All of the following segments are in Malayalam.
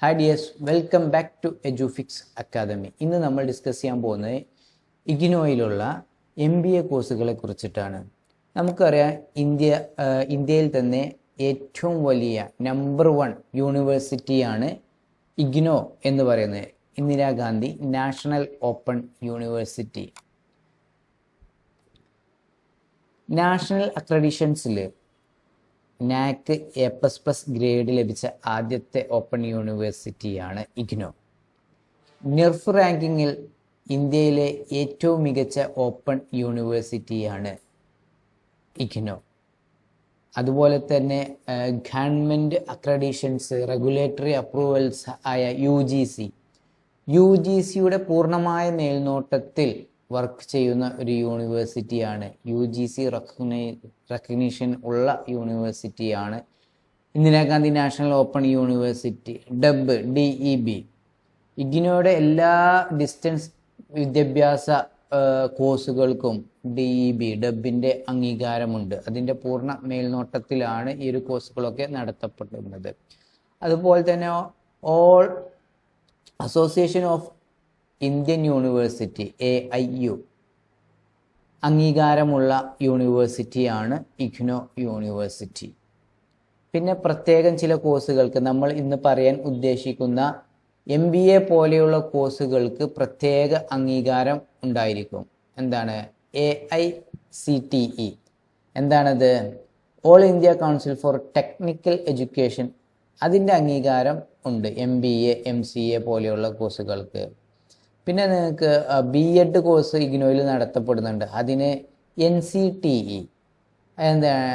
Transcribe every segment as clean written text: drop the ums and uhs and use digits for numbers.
Hi dears, welcome back to Edufix academy. ഇന്ന് നമ്മൾ ഡിസ്കസ് ചെയ്യാൻ പോകുന്നത് ഇഗ്നോയിലുള്ള MBA കോഴ്സുകളെ കുറിച്ചിട്ടാണ്. നമുക്കറിയാം, ഇന്ത്യയിൽ തന്നെ ഏറ്റവും വലിയ നമ്പർ 1 യൂണിവേഴ്സിറ്റിയാണ് ഇഗ്നോ എന്ന് പറയുന്നത്, Indira Gandhi national open university. National അക്രഡിഷൻസിൽ NAAC A++ grade ലഭിച്ച ആദ്യത്തെ ഓപ്പൺ യൂണിവേഴ്സിറ്റിയാണ് ഇഗ്നോ. NERF റാങ്കിങ്ങിൽ ഇന്ത്യയിലെ ഏറ്റവും മികച്ച ഓപ്പൺ യൂണിവേഴ്സിറ്റിയാണ് ഇഗ്നോ. അതുപോലെ തന്നെ ഗവൺമെൻറ് അക്രഡിഷൻസ്, റെഗുലേറ്ററി അപ്രൂവൽസ് ആയ UGCയുടെ പൂർണ്ണമായ മേൽനോട്ടത്തിൽ വർക്ക് ചെയ്യുന്ന ഒരു യൂണിവേഴ്സിറ്റിയാണ്. UGC റെക്കഗ്നീഷൻ ഉള്ള യൂണിവേഴ്സിറ്റിയാണ് Indira Gandhi national open university, DEB. ഇഗ്നോയുടെ എല്ലാ ഡിസ്റ്റൻസ് വിദ്യാഭ്യാസ കോഴ്സുകൾക്കും ഡെബിൻ്റെ അംഗീകാരമുണ്ട്. അതിൻ്റെ പൂർണ്ണ മേൽനോട്ടത്തിലാണ് ഈ ഒരു കോഴ്സുകളൊക്കെ നടത്തപ്പെടുന്നത്. അതുപോലെ തന്നെ all association of Indian university AIU അംഗീകാരമുള്ള യൂണിവേഴ്സിറ്റിയാണ് ഇഗ്നോ യൂണിവേഴ്സിറ്റി. പിന്നെ പ്രത്യേകം ചില കോഴ്സുകൾക്ക്, നമ്മൾ ഇന്ന് പറയാൻ ഉദ്ദേശിക്കുന്ന MBA പോലെയുള്ള കോഴ്സുകൾക്ക് പ്രത്യേക അംഗീകാരം ഉണ്ടായിരിക്കും. എന്താണ്? AICTE. എന്താണത്? All India council for technical education. അതിൻ്റെ അംഗീകാരം ഉണ്ട് MBA MCA പോലെയുള്ള കോഴ്സുകൾക്ക്. പിന്നെ നിങ്ങൾക്ക് B.Ed കോഴ്സ് ഇഗ്നോയിൽ നടത്തപ്പെടുന്നുണ്ട്. അതിന് NCTE, എന്താണ്,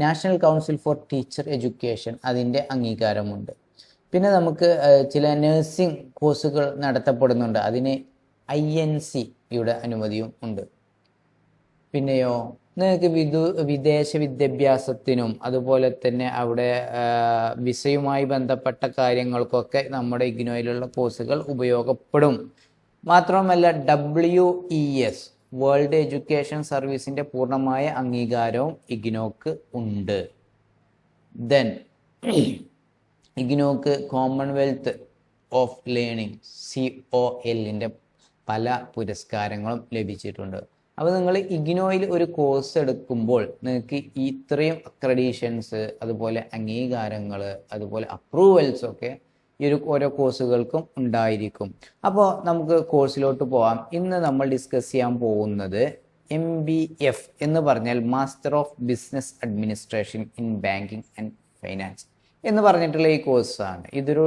national council for teacher education, അതിൻ്റെ അംഗീകാരമുണ്ട്. പിന്നെ നമുക്ക് ചില നഴ്സിംഗ് കോഴ്സുകൾ നടത്തപ്പെടുന്നുണ്ട്. അതിന് INC-യുടെ അനുമതിയും ഉണ്ട്. പിന്നെയോ നിങ്ങൾക്ക് വിദേശ വിദ്യാഭ്യാസത്തിനും അതുപോലെ തന്നെ അവിടെ വിസയുമായി ബന്ധപ്പെട്ട കാര്യങ്ങൾക്കൊക്കെ നമ്മുടെ ഇഗ്നോയിലുള്ള കോഴ്സുകൾ ഉപയോഗപ്പെടും. മാത്രമല്ല WES, വേൾഡ് എഡ്യൂക്കേഷൻ സർവീസിൻ്റെ പൂർണ്ണമായ അംഗീകാരവും ഇഗ്നോക്ക് ഉണ്ട്. ദെൻ ഇഗ്നോക്ക് കോമൺവെൽത്ത് ഓഫ് ലേണിംഗ് COL-ൻ്റെ പല പുരസ്കാരങ്ങളും ലഭിച്ചിട്ടുണ്ട്. അപ്പോൾ നിങ്ങൾ ഇഗ്നോയിൽ ഒരു കോഴ്സ് എടുക്കുമ്പോൾ നിങ്ങൾക്ക് ഇത്രയും അക്രഡീഷൻസ്, അതുപോലെ അംഗീകാരങ്ങൾ, അതുപോലെ അപ്രൂവൽസ് ഒക്കെ ഈ ഓരോ കോഴ്സുകൾക്കും ഉണ്ടായിരിക്കും. അപ്പോൾ നമുക്ക് കോഴ്സിലോട്ട് പോകാം. ഇന്ന് നമ്മൾ ഡിസ്കസ് ചെയ്യാൻ പോകുന്നത് MBF എന്ന് പറഞ്ഞാൽ master of business administration in banking and finance എന്ന് പറഞ്ഞിട്ടുള്ള ഈ കോഴ്സാണ്. ഇതൊരു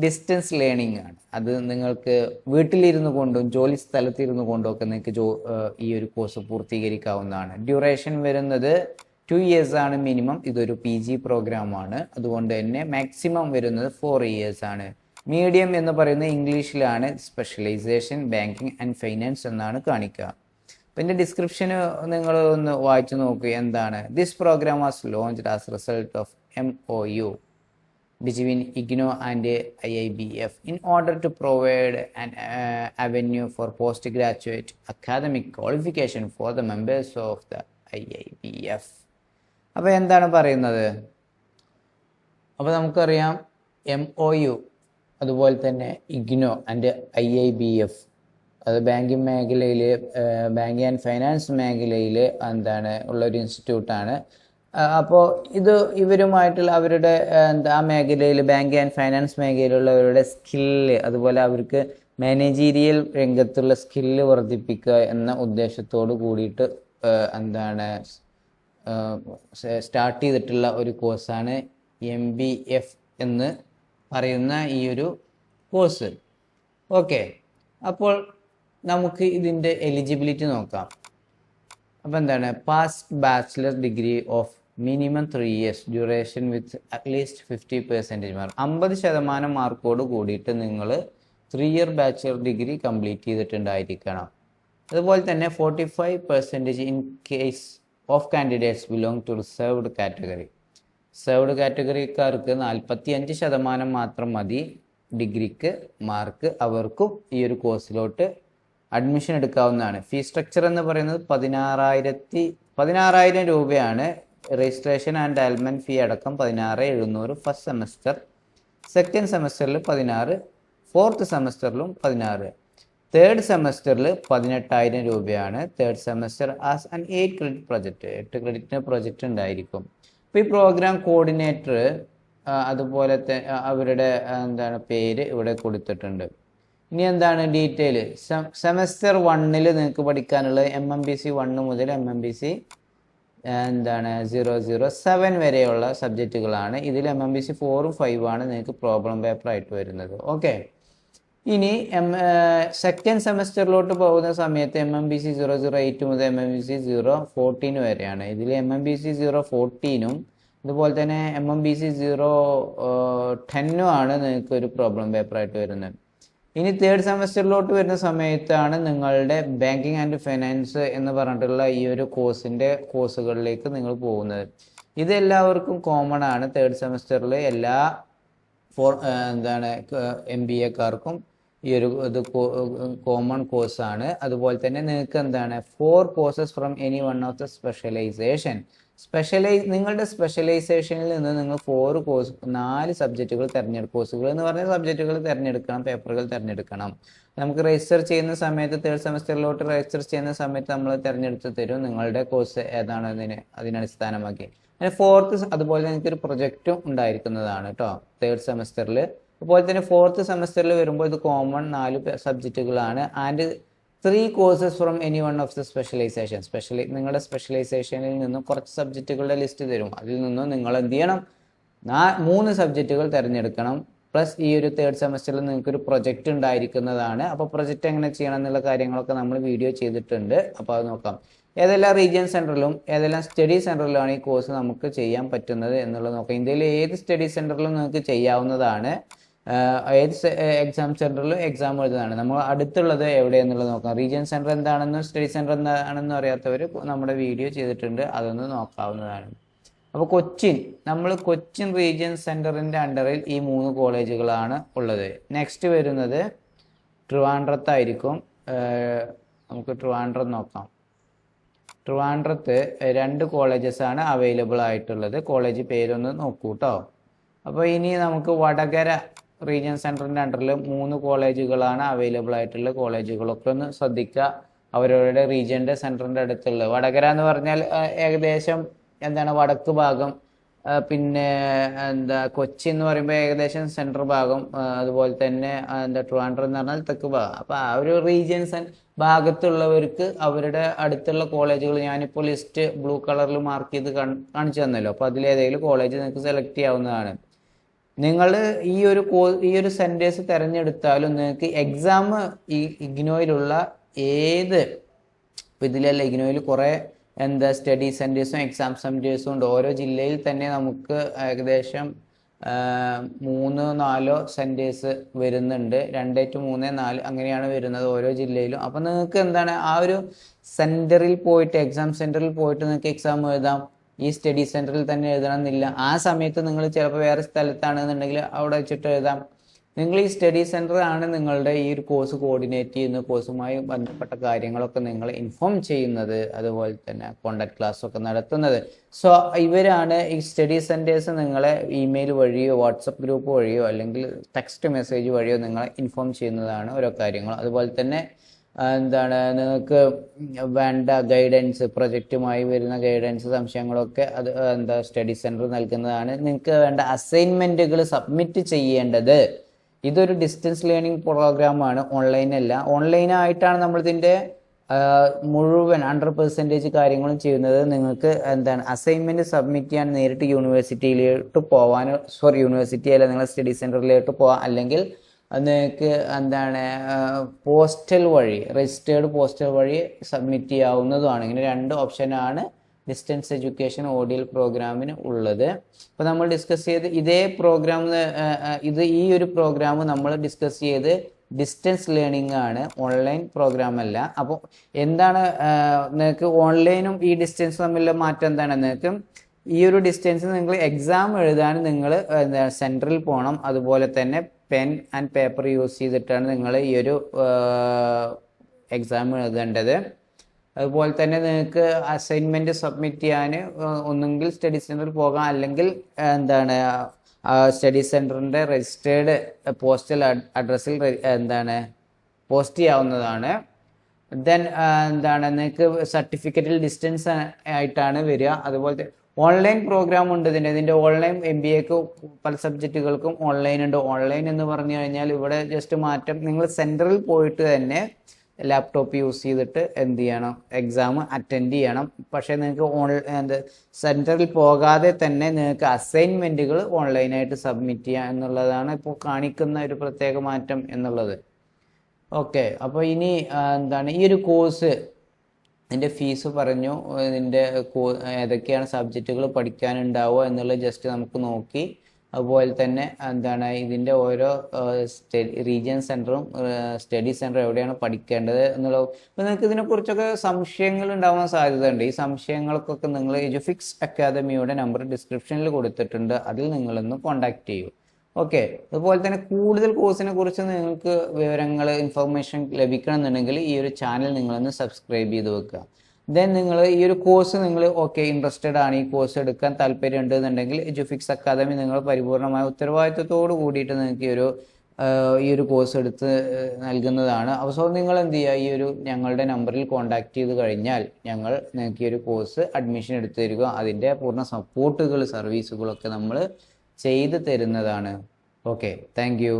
ഡിസ്റ്റൻസ് ലേണിംഗ് ആണ്. അത് നിങ്ങൾക്ക് വീട്ടിലിരുന്നു കൊണ്ടും ജോലി സ്ഥലത്തിരുന്നു കൊണ്ടും ഒക്കെ നിങ്ങൾക്ക് ഈ ഒരു കോഴ്സ് പൂർത്തീകരിക്കാവുന്നതാണ്. ഡ്യൂറേഷൻ വരുന്നത് 2 years ആണ് മിനിമം. ഇതൊരു PG പ്രോഗ്രാമാണ്. അതുകൊണ്ട് തന്നെ മാക്സിമം വരുന്നത് 4 years ആണ്. മീഡിയം എന്ന് പറയുന്നത് ഇംഗ്ലീഷിലാണ്. സ്പെഷ്യലൈസേഷൻ ബാങ്കിങ് ആൻഡ് ഫൈനാൻസ് എന്നാണ് കാണിക്കുക. പിന്നെ ഡിസ്ക്രിപ്ഷന് നിങ്ങൾ ഒന്ന് വായിച്ചു നോക്കുക. എന്താണ്? This program was launched as result of MOU between IGNO and IIBF in order to provide an avenue for postgraduate academic qualification for the members of the IIBF. അപ്പോൾ എന്താണ് പറയുന്നത്? അപ്പോൾ നമുക്കറിയാം MOU, അതുപോലെ തന്നെ IGNO ആൻഡ് IIBF, അത് ബാങ്കിങ് മേഖലയിൽ, ബാങ്കിങ് ആൻഡ് ഫൈനാൻസ് മേഖലയിൽ എന്താണ് ഉള്ളൊരു ഇൻസ്റ്റിറ്റ്യൂട്ടാണ്. അപ്പോൾ ഇവരുമായിട്ടുള്ള അവരുടെ ആ മേഖലയിൽ, ബാങ്ക് ആൻഡ് ഫൈനാൻസ് മേഖലയിലുള്ളവരുടെ സ്കില്ല്, അതുപോലെ അവർക്ക് മാനേജീരിയൽ രംഗത്തുള്ള സ്കില്ല് വർദ്ധിപ്പിക്കുക എന്ന ഉദ്ദേശത്തോട് കൂടിയിട്ട് എന്താണ് സ്റ്റാർട്ട് ചെയ്തിട്ടുള്ള ഒരു കോഴ്സാണ് MBF എന്ന് പറയുന്ന ഈ ഒരു കോഴ്സ്. ഓക്കെ, അപ്പോൾ നമുക്ക് ഇതിൻ്റെ എലിജിബിലിറ്റി നോക്കാം. അപ്പോൾ എന്താണ്? Passed bachelor degree of minimum 3 years duration with at least 50% mark. 50% മാർക്കോട് കൂടിയിട്ട് നിങ്ങൾ 3 year ബാച്ചിലർ ഡിഗ്രി കംപ്ലീറ്റ് ചെയ്തിട്ടുണ്ടായിരിക്കണം. അതുപോലെ തന്നെ 45% in case of candidates belong to reserved category. Reserved കാറ്റഗറിക്കാർക്ക് 45% മാത്രം മതി ഡിഗ്രിക്ക് മാർക്ക്. അവർക്കും ഈ ഒരു കോഴ്സിലോട്ട് അഡ്മിഷൻ എടുക്കാവുന്നതാണ്. ഫീസ് സ്ട്രക്ചർ എന്ന് പറയുന്നത് 16,000 രൂപയാണ്. രജിസ്ട്രേഷൻ ആൻഡ് അൽമെന്റ് ഫീ അടക്കം 16,700 ഫസ്റ്റ് സെമസ്റ്റർ സെക്കൻഡ് സെമസ്റ്ററിൽ 16, ഫോർത്ത് സെമസ്റ്ററിലും 16. തേർഡ് സെമസ്റ്ററിൽ 18,000 രൂപയാണ് third semester as an 8 credit project. 8 ക്രെഡിറ്റിന് പ്രൊജക്റ്റ് ഉണ്ടായിരിക്കും. അപ്പോൾ ഈ പ്രോഗ്രാം കോർഡിനേറ്റർ അതുപോലെ അവരുടെ പേര് ഇവിടെ കൊടുത്തിട്ടുണ്ട്. ഇനി എന്താണ് ഡീറ്റെയിൽ? സെമസ്റ്റർ 1-ൽ നിങ്ങൾക്ക് പഠിക്കാനുള്ളത് MMBC 1 മുതൽ MMBC 007 വരെയുള്ള സബ്ജക്റ്റുകളാണ്. ഇതിൽ MMBC 4ഉം 5ഉം ആണ് നിങ്ങൾക്ക് പ്രോബ്ലം പേപ്പർ ആയിട്ട് വരുന്നത്. ഓക്കെ. ഇനി സെക്കൻഡ് സെമസ്റ്ററിലോട്ട് പോകുന്ന സമയത്ത് MMBC 008 മുതൽ MMBC 014 വരെയാണ്. ഇതിൽ MMBC 014ഉം അതുപോലെ തന്നെ MMBC 010ഉം ആണ് നിങ്ങൾക്ക് ഒരു പ്രോബ്ലം പേപ്പർ ആയിട്ട് വരുന്നത്. ഇനി തേർഡ് സെമസ്റ്ററിലോട്ട് വരുന്ന സമയത്താണ് നിങ്ങളുടെ ബാങ്കിങ് ആൻഡ് ഫൈനാൻസ് എന്ന് പറഞ്ഞിട്ടുള്ള ഈ ഒരു കോഴ്സുകളിലേക്ക് നിങ്ങൾ പോകുന്നത്. ഇത് എല്ലാവർക്കും കോമൺ ആണ്. തേർഡ് സെമസ്റ്ററിൽ എല്ലാ MBAക്കാർക്കും ഈ ഒരു ഇത് കോമൺ കോഴ്സാണ്. അതുപോലെ തന്നെ നിങ്ങൾക്ക് 4 courses from any one of the specialisation. നിങ്ങളുടെ സ്പെഷ്യലൈസേഷനിൽ നിന്ന് നിങ്ങൾ 4 സബ്ജക്റ്റുകൾ തിരഞ്ഞെടുക്കും. കോഴ്സുകൾ എന്ന് പറഞ്ഞ സബ്ജക്റ്റുകൾ തിരഞ്ഞെടുക്കണം, പേപ്പറുകൾ തിരഞ്ഞെടുക്കണം. നമുക്ക് രജിസ്റ്റർ ചെയ്യുന്ന സമയത്ത് തേർഡ് സെമസ്റ്ററിലോട്ട് രജിസ്റ്റർ ചെയ്യുന്ന സമയത്ത് നമ്മൾ തിരഞ്ഞെടുത്ത് തരും നിങ്ങളുടെ കോഴ്സ് ഏതാണ് അതിനടിസ്ഥാനമാക്കി. ഫോർത്ത് അതുപോലെ നിങ്ങൾക്ക് ഒരു പ്രൊജക്റ്റും ഉണ്ടായിരിക്കുന്നതാണ് കേട്ടോ തേർഡ് സെമസ്റ്ററിൽ. അതുപോലെ തന്നെ ഫോർത്ത് സെമസ്റ്ററിൽ വരുമ്പോൾ ഇത് കോമൺ 4 സബ്ജക്റ്റുകളാണ്. And 3 courses from any one of the specialisation. നിങ്ങളുടെ സ്പെഷ്യലൈസേഷനിൽ നിന്നും കുറച്ച് സബ്ജക്റ്റുകളുടെ ലിസ്റ്റ് തരും. അതിൽ നിന്നും നിങ്ങൾ എന്ത് ചെയ്യണം? 3 സബ്ജക്റ്റുകൾ തിരഞ്ഞെടുക്കണം. പ്ലസ് ഈ ഒരു തേർഡ് സെമസ്റ്ററിൽ നിങ്ങൾക്ക് ഒരു പ്രൊജക്റ്റ് ഉണ്ടായിരിക്കുന്നതാണ്. അപ്പോൾ പ്രൊജക്റ്റ് എങ്ങനെ ചെയ്യണം എന്നുള്ള കാര്യങ്ങളൊക്കെ നമ്മൾ വീഡിയോ ചെയ്തിട്ടുണ്ട്. അപ്പോൾ അത് നോക്കാം. ഏതെല്ലാം റീജിയൻ സെൻറ്ററിലും ഏതെല്ലാം സ്റ്റഡി സെൻറ്ററിലാണ് ഈ കോഴ്സ് നമുക്ക് ചെയ്യാൻ പറ്റുന്നത് എന്നുള്ളത് നോക്കാം. ഇന്ത്യയിലെ ഏത് സ്റ്റഡി സെൻറ്ററിലും നിങ്ങൾക്ക് ചെയ്യാവുന്നതാണ്. ഏത് എക്സാം സെൻറ്ററിലും എക്സാം എഴുതുന്നതാണ്. നമ്മൾ അടുത്തുള്ളത് എവിടെയെന്നുള്ളത് നോക്കാം. റീജിയൻ സെൻറ്റർ എന്താണെന്നും സ്റ്റഡി സെൻറ്റർ എന്താണെന്നും അറിയാത്തവർ നമ്മുടെ വീഡിയോ ചെയ്തിട്ടുണ്ട്, അതൊന്ന് നോക്കാവുന്നതാണ്. അപ്പോൾ കൊച്ചിൻ റീജിയൻ സെൻറ്ററിൻ്റെ അണ്ടറിൽ ഈ 3 കോളേജുകളാണ് ഉള്ളത്. നെക്സ്റ്റ് വരുന്നത് ട്രിവാൻഡ്രത്തായിരിക്കും. നമുക്ക് ട്രിവാൻഡ്രം നോക്കാം. ട്രിവാൻഡ്രത്ത് 2 കോളേജസ് ആണ് അവൈലബിൾ ആയിട്ടുള്ളത്. കോളേജ് പേരൊന്ന് നോക്കൂ കേട്ടോ. അപ്പോൾ ഇനി നമുക്ക് വടകര റീജിയൻ സെൻറ്ററിൻ്റെ അണ്ടറിൽ 3 കോളേജുകളാണ് അവൈലബിൾ ആയിട്ടുള്ള കോളേജുകളൊക്കെ ഒന്ന് ശ്രദ്ധിക്കുക. അവരവരുടെ റീജിയൻ്റെ സെൻറ്ററിൻ്റെ അടുത്തുള്ള വടകര എന്ന് പറഞ്ഞാൽ ഏകദേശം വടക്ക് ഭാഗം. പിന്നെ കൊച്ചി എന്ന് പറയുമ്പോൾ ഏകദേശം സെൻട്രൽ ഭാഗം. അതുപോലെ തന്നെ ട്രിവാൻഡ്രം എന്ന് പറഞ്ഞാൽ തെക്ക് ഭാഗം. അപ്പോൾ ആ ഒരു റീജിയൻ ഭാഗത്തുള്ളവർക്ക് അവരുടെ അടുത്തുള്ള കോളേജുകൾ ഞാനിപ്പോൾ ലിസ്റ്റ് ബ്ലൂ കളറിൽ മാർക്ക് ചെയ്ത് കാണിച്ചു തന്നല്ലോ. അപ്പോൾ അതിലേതെങ്കിലും കോളേജ് നിങ്ങൾക്ക് സെലക്ട് ചെയ്യാവുന്നതാണ്. നിങ്ങൾ ഈ ഒരു സെൻറ്റേഴ്സ് തിരഞ്ഞെടുത്താലും നിങ്ങൾക്ക് എക്സാം ഈ ഇഗ്നോയിലുള്ള ഇപ്പോൾ ഇതിലല്ല, ഇഗ്നോയിൽ കുറേ സ്റ്റഡി സെൻറ്റേഴ്സും എക്സാം സെൻറ്റേഴ്സും ഉണ്ട്. ഓരോ ജില്ലയിൽ തന്നെ നമുക്ക് ഏകദേശം 3-4 സെൻറ്റേഴ്സ് വരുന്നുണ്ട്. 2 to 3, 4 അങ്ങനെയാണ് വരുന്നത് ഓരോ ജില്ലയിലും. അപ്പം നിങ്ങൾക്ക് ആ ഒരു സെൻറ്ററിൽ പോയിട്ട് എക്സാം സെൻറ്ററിൽ പോയിട്ട് നിങ്ങൾക്ക് എക്സാം എഴുതാം. ഈ സ്റ്റഡി സെൻറ്ററിൽ തന്നെ എഴുതണമെന്നില്ല. ആ സമയത്ത് നിങ്ങൾ ചിലപ്പോൾ വേറെ സ്ഥലത്താണെന്നുണ്ടെങ്കിൽ അവിടെ വെച്ചിട്ട് എഴുതാം. നിങ്ങൾ ഈ സ്റ്റഡി സെൻറ്റർ ആണ് നിങ്ങളുടെ ഈ ഒരു കോഴ്സ് കോർഡിനേറ്റ് ചെയ്യുന്ന, കോഴ്സുമായി ബന്ധപ്പെട്ട കാര്യങ്ങളൊക്കെ നിങ്ങൾ ഇൻഫോം ചെയ്യുന്നത്, അതുപോലെ തന്നെ കോണ്ടാക്ട് ക്ലാസ്സൊക്കെ നടത്തുന്നത്. സോ ഇവരാണ് ഈ സ്റ്റഡി സെൻറ്റേഴ്സ് നിങ്ങളെ ഇമെയിൽ വഴിയോ വാട്സപ്പ് ഗ്രൂപ്പ് വഴിയോ അല്ലെങ്കിൽ ടെക്സ്റ്റ് മെസ്സേജ് വഴിയോ നിങ്ങളെ ഇൻഫോം ചെയ്യുന്നതാണ് ഓരോ കാര്യങ്ങൾ. അതുപോലെ തന്നെ നിങ്ങൾക്ക് വേണ്ട ഗൈഡൻസ്, പ്രൊജക്റ്റുമായി വരുന്ന ഗൈഡൻസ്, സംശയങ്ങളൊക്കെ അത് സ്റ്റഡി സെൻറ്റർ നൽകുന്നതാണ്. നിങ്ങൾക്ക് വേണ്ട അസൈൻമെൻറ്റുകൾ സബ്മിറ്റ് ചെയ്യേണ്ടത് ഇതൊരു ഡിസ്റ്റൻസ് ലേണിംഗ് പ്രോഗ്രാമാണ്, ഓൺലൈനല്ല. ഓൺലൈനായിട്ടാണ് നമ്മളിതിൻ്റെ മുഴുവൻ 100% കാര്യങ്ങളും ചെയ്യുന്നത്. നിങ്ങൾക്ക് അസൈൻമെൻറ്റ് സബ്മിറ്റ് ചെയ്യാൻ നേരിട്ട് യൂണിവേഴ്സിറ്റിയിലോട്ട് പോകാനോ, യൂണിവേഴ്സിറ്റി അല്ല, നിങ്ങൾ സ്റ്റഡി സെൻറ്ററിലോട്ട് പോകാം. അല്ലെങ്കിൽ നിങ്ങൾക്ക് പോസ്റ്റൽ വഴി, രജിസ്റ്റേർഡ് പോസ്റ്റൽ വഴി സബ്മിറ്റ് ചെയ്യാവുന്നതുമാണ്. ഇങ്ങനെ 2 ഓപ്ഷനാണ് ഡിസ്റ്റൻസ് എഡ്യൂക്കേഷൻ ODL പ്രോഗ്രാമിന് ഉള്ളത്. അപ്പോൾ നമ്മൾ ഡിസ്കസ് ചെയ്ത് ഈ ഒരു പ്രോഗ്രാം നമ്മൾ ഡിസ്കസ് ചെയ്ത് ഡിസ്റ്റൻസ് ലേണിംഗ് ആണ്, ഓൺലൈൻ പ്രോഗ്രാം അല്ല. അപ്പോൾ നിങ്ങൾക്ക് ഓൺലൈനും ഈ ഡിസ്റ്റൻസ് തമ്മിലുള്ള മാറ്റം എന്താണ്? നിങ്ങൾക്ക് ഈ ഒരു ഡിസ്റ്റൻസ് നിങ്ങൾ എക്സാം എഴുതാൻ നിങ്ങൾ സെൻറ്ററിൽ പോകണം. അതുപോലെ തന്നെ പെൻ ആൻഡ് പേപ്പർ യൂസ് ചെയ്തിട്ടാണ് നിങ്ങൾ ഈ ഒരു എക്സാം എഴുതേണ്ടത്. അതുപോലെ തന്നെ നിങ്ങൾക്ക് അസൈൻമെൻറ്റ് സബ്മിറ്റ് ചെയ്യാൻ ഒന്നുകിൽ സ്റ്റഡി സെൻറ്ററിൽ പോകാം, അല്ലെങ്കിൽ സ്റ്റഡി സെൻറ്ററിൻ്റെ രജിസ്റ്റേർഡ് പോസ്റ്റൽ അഡ്രസ്സിൽ എന്താണ് പോസ്റ്റ് ചെയ്യാവുന്നതാണ്. ദെൻ എന്താണ് നിങ്ങൾക്ക് സർട്ടിഫിക്കറ്റിൽ ഡിസ്റ്റൻസ് ആയിട്ടാണ് വരിക. അതുപോലെ ഓൺലൈൻ പ്രോഗ്രാം ഉണ്ട് ഇതിൻ്റെ ഓൺലൈൻ MBAക്ക് പല സബ്ജക്റ്റുകൾക്കും ഓൺലൈൻ ഉണ്ട്. ഓൺലൈൻ എന്ന് പറഞ്ഞു കഴിഞ്ഞാൽ ഇവിടെ ജസ്റ്റ് മാറ്റം, നിങ്ങൾ സെൻറ്ററിൽ പോയിട്ട് തന്നെ ലാപ്ടോപ്പ് യൂസ് ചെയ്തിട്ട് എന്ത് ചെയ്യണം, എക്സാം അറ്റൻഡ് ചെയ്യണം. പക്ഷേ നിങ്ങൾക്ക് സെൻറ്ററിൽ പോകാതെ തന്നെ നിങ്ങൾക്ക് അസൈൻമെൻറ്റുകൾ ഓൺലൈനായിട്ട് സബ്മിറ്റ് ചെയ്യാം എന്നുള്ളതാണ് ഇപ്പോൾ കാണിക്കുന്ന ഒരു പ്രത്യേക മാറ്റം എന്നുള്ളത്. ഓക്കെ, അപ്പോൾ ഇനി എന്താണ് ഈ ഒരു കോഴ്സ് ഇതിൻ്റെ ഫീസ് പറഞ്ഞു, ഇതിൻ്റെ ഏതൊക്കെയാണ് സബ്ജക്റ്റുകൾ പഠിക്കാനുണ്ടാവുക എന്നുള്ളത് ജസ്റ്റ് നമുക്ക് നോക്കി. അതുപോലെ തന്നെ എന്താണ് ഇതിൻ്റെ ഓരോ റീജിയൻ സെൻറ്ററും സ്റ്റഡി സെൻറ്ററും എവിടെയാണ് പഠിക്കേണ്ടത് എന്നുള്ളത്. അപ്പോൾ നിങ്ങൾക്ക് ഇതിനെക്കുറിച്ചൊക്കെ സംശയങ്ങൾ ഉണ്ടാവാൻ സാധ്യതയുണ്ട്. ഈ സംശയങ്ങൾക്കൊക്കെ നിങ്ങൾ എജുഫിക്സ് അക്കാദമിയുടെ നമ്പർ ഡിസ്ക്രിപ്ഷനിൽ കൊടുത്തിട്ടുണ്ട്, അതിൽ നിങ്ങളൊന്ന് കോൺടാക്റ്റ് ചെയ്യൂ. ഓക്കെ, അതുപോലെ തന്നെ കൂടുതൽ കോഴ്സിനെ കുറിച്ച് നിങ്ങൾക്ക് വിവരങ്ങൾ ഇൻഫർമേഷൻ ലഭിക്കണമെന്നുണ്ടെങ്കിൽ ഈ ഒരു ചാനൽ നിങ്ങളൊന്ന് സബ്സ്ക്രൈബ് ചെയ്ത് വെക്കുക. ദെൻ നിങ്ങൾ ഈ ഒരു കോഴ്സ് നിങ്ങൾ ഇൻട്രസ്റ്റഡ് ആണ്, ഈ കോഴ്സ് എടുക്കാൻ താല്പര്യം ഉണ്ടെന്നുണ്ടെങ്കിൽ എജുഫിക്സ് അക്കാദമി നിങ്ങൾ പരിപൂർണമായ ഉത്തരവാദിത്വത്തോട് കൂടിയിട്ട് നിങ്ങൾക്ക് ഈ ഒരു കോഴ്സ് എടുത്ത് നൽകുന്നതാണ്. അപ്പോൾ നിങ്ങൾ എന്ത് ചെയ്യുക, ഈ ഒരു ഞങ്ങളുടെ നമ്പറിൽ കോൺടാക്ട് ചെയ്ത് കഴിഞ്ഞാൽ ഞങ്ങൾ നിങ്ങൾക്ക് ഈ ഒരു കോഴ്സ് അഡ്മിഷൻ എടുത്തു തരിക. അതിൻ്റെ പൂർണ്ണ സപ്പോർട്ടുകൾ സർവീസുകളൊക്കെ നമ്മൾ ചെയ്തു തരുന്നതാണ്. Okay, thank you.